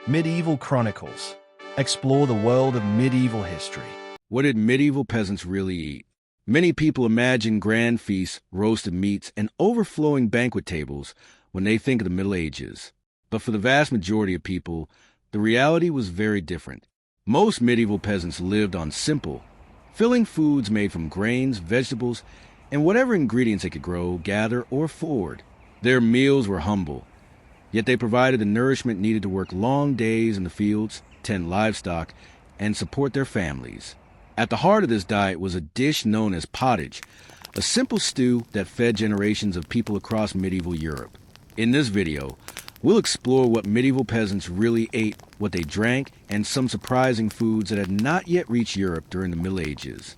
Medieval Chronicles. Explore the world of medieval history. What did medieval peasants really eat? Many people imagine grand feasts, roasted meats, and overflowing banquet tables when they think of the Middle Ages. But for the vast majority of people, the reality was very different. Most medieval peasants lived on simple, filling foods made from grains, vegetables, and whatever ingredients they could grow, gather, or afford. Their meals were humble, yet they provided the nourishment needed to work long days in the fields, tend livestock, and support their families. At the heart of this diet was a dish known as pottage, a simple stew that fed generations of people across medieval Europe. In this video, we'll explore what medieval peasants really ate, what they drank, and some surprising foods that had not yet reached Europe during the Middle Ages.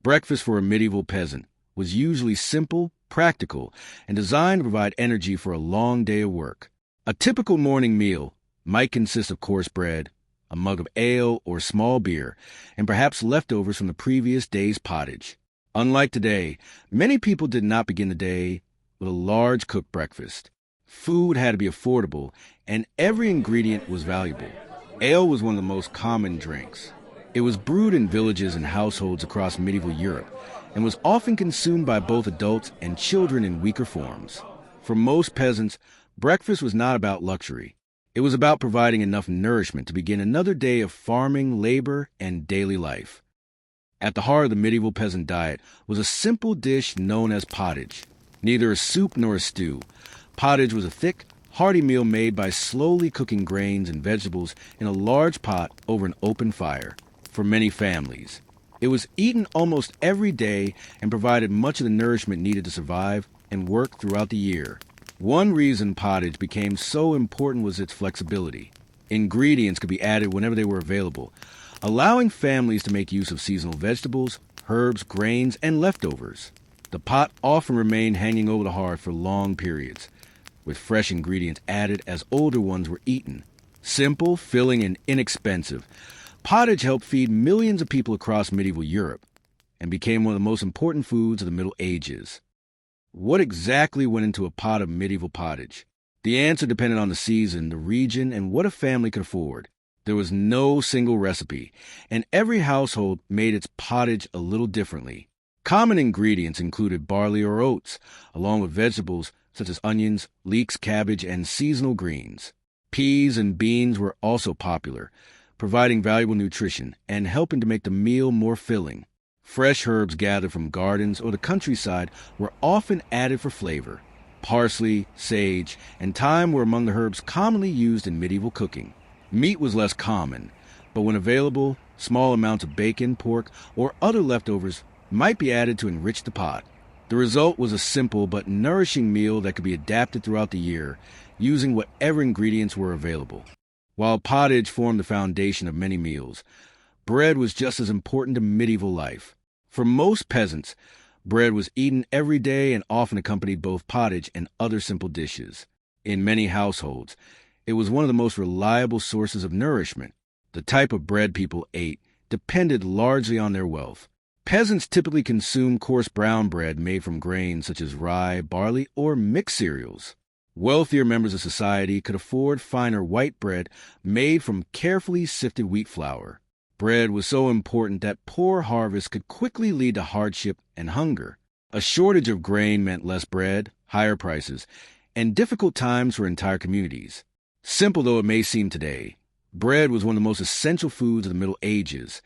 Breakfast for a medieval peasant was usually simple, practical, and designed to provide energy for a long day of work. A typical morning meal might consist of coarse bread, a mug of ale or small beer, and perhaps leftovers from the previous day's pottage. Unlike today, many people did not begin the day with a large cooked breakfast. Food had to be affordable, and every ingredient was valuable. Ale was one of the most common drinks. It was brewed in villages and households across medieval Europe, and was often consumed by both adults and children in weaker forms. For most peasants, breakfast was not about luxury. It was about providing enough nourishment to begin another day of farming, labor, and daily life. At the heart of the medieval peasant diet was a simple dish known as pottage. Neither a soup nor a stew, pottage was a thick, hearty meal made by slowly cooking grains and vegetables in a large pot over an open fire. For many families, it was eaten almost every day and provided much of the nourishment needed to survive and work throughout the year. One reason pottage became so important was its flexibility. Ingredients could be added whenever they were available, allowing families to make use of seasonal vegetables, herbs, grains, and leftovers. The pot often remained hanging over the hearth for long periods, with fresh ingredients added as older ones were eaten. Simple, filling, and inexpensive, pottage helped feed millions of people across medieval Europe and became one of the most important foods of the Middle Ages. What exactly went into a pot of medieval pottage? The answer depended on the season, the region, and what a family could afford. There was no single recipe, and every household made its pottage a little differently. Common ingredients included barley or oats, along with vegetables such as onions, leeks, cabbage, and seasonal greens. Peas and beans were also popular, providing valuable nutrition and helping to make the meal more filling. Fresh herbs gathered from gardens or the countryside were often added for flavor. Parsley, sage, and thyme were among the herbs commonly used in medieval cooking. Meat was less common, but when available, small amounts of bacon, pork, or other leftovers might be added to enrich the pot. The result was a simple but nourishing meal that could be adapted throughout the year, using whatever ingredients were available. While pottage formed the foundation of many meals, bread was just as important to medieval life. For most peasants, bread was eaten every day and often accompanied both pottage and other simple dishes. In many households, it was one of the most reliable sources of nourishment. The type of bread people ate depended largely on their wealth. Peasants typically consumed coarse brown bread made from grains such as rye, barley, or mixed cereals. Wealthier members of society could afford finer white bread made from carefully sifted wheat flour. Bread was so important that poor harvests could quickly lead to hardship and hunger. A shortage of grain meant less bread, higher prices, and difficult times for entire communities. Simple though it may seem today, bread was one of the most essential foods of the Middle Ages,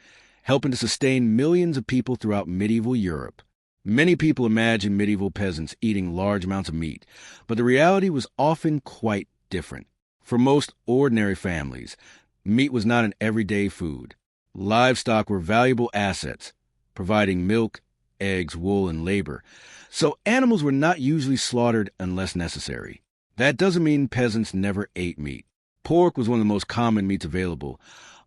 helping to sustain millions of people throughout medieval Europe. Many people imagine medieval peasants eating large amounts of meat, but the reality was often quite different. For most ordinary families, meat was not an everyday food. Livestock were valuable assets, providing milk, eggs, wool, and labor, so animals were not usually slaughtered unless necessary. That doesn't mean peasants never ate meat. Pork was one of the most common meats available,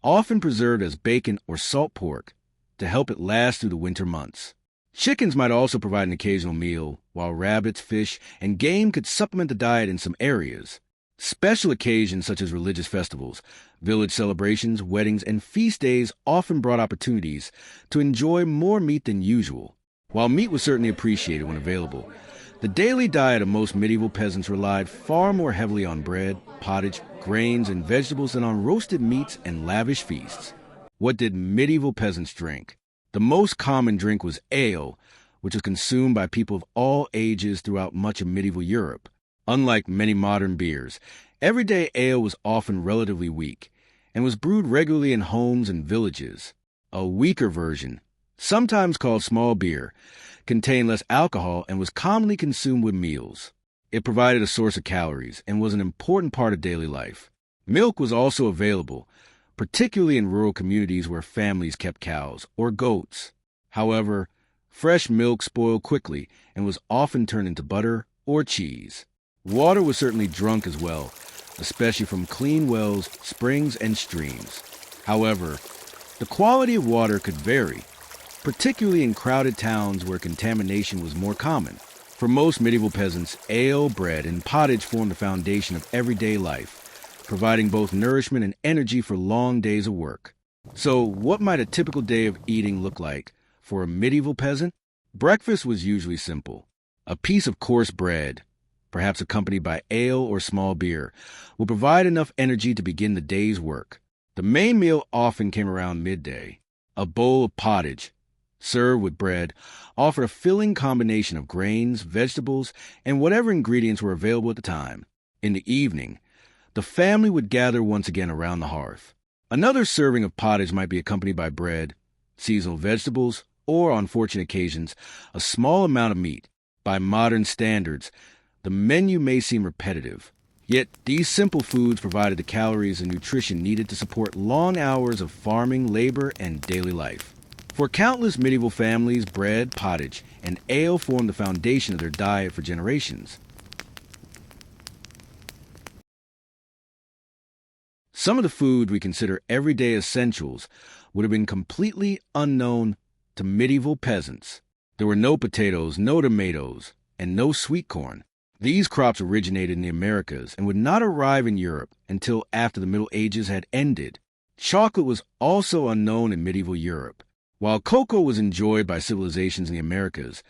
often preserved as bacon or salt pork to help it last through the winter months. Chickens might also provide an occasional meal, while rabbits, fish, and game could supplement the diet in some areas. Special occasions such as religious festivals, village celebrations, weddings, and feast days often brought opportunities to enjoy more meat than usual. While meat was certainly appreciated when available, the daily diet of most medieval peasants relied far more heavily on bread, pottage, grains, and vegetables than on roasted meats and lavish feasts. What did medieval peasants drink? The most common drink was ale, which was consumed by people of all ages throughout much of medieval Europe. Unlike many modern beers, everyday ale was often relatively weak and was brewed regularly in homes and villages. A weaker version, sometimes called small beer, contained less alcohol and was commonly consumed with meals. It provided a source of calories and was an important part of daily life. Milk was also available, particularly in rural communities where families kept cows or goats. However, fresh milk spoiled quickly and was often turned into butter or cheese. Water was certainly drunk as well, especially from clean wells, springs, and streams. However, the quality of water could vary, particularly in crowded towns where contamination was more common. For most medieval peasants, ale, bread, and pottage formed the foundation of everyday life, providing both nourishment and energy for long days of work. So, what might a typical day of eating look like for a medieval peasant? Breakfast was usually simple. A piece of coarse bread, perhaps accompanied by ale or small beer, would provide enough energy to begin the day's work. The main meal often came around midday. A bowl of pottage, served with bread, offered a filling combination of grains, vegetables, and whatever ingredients were available at the time. In the evening, the family would gather once again around the hearth. Another serving of pottage might be accompanied by bread, seasonal vegetables, or, on fortunate occasions, a small amount of meat. By modern standards, the menu may seem repetitive, yet these simple foods provided the calories and nutrition needed to support long hours of farming, labor, and daily life. For countless medieval families, bread, pottage, and ale formed the foundation of their diet for generations. Some of the food we consider everyday essentials would have been completely unknown to medieval peasants. There were no potatoes, no tomatoes, and no sweet corn. These crops originated in the Americas and would not arrive in Europe until after the Middle Ages had ended. Chocolate was also unknown in medieval Europe. While cocoa was enjoyed by civilizations in the Americas,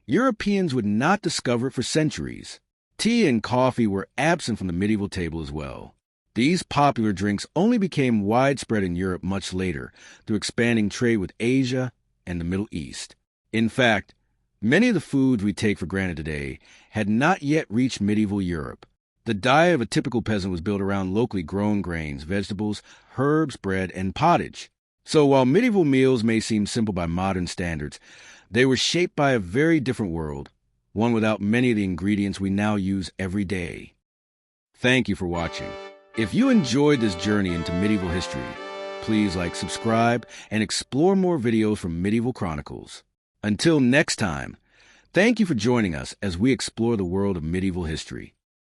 Europeans would not discover it for centuries. Tea and coffee were absent from the medieval table as well. These popular drinks only became widespread in Europe much later through expanding trade with Asia and the Middle East. In fact, many of the foods we take for granted today had not yet reached medieval Europe. The diet of a typical peasant was built around locally grown grains, vegetables, herbs, bread, and pottage. So while medieval meals may seem simple by modern standards, they were shaped by a very different world, one without many of the ingredients we now use every day. Thank you for watching. If you enjoyed this journey into medieval history, please subscribe, and explore more videos from Medieval Chronicles. Until next time, thank you for joining us as we explore the world of medieval history.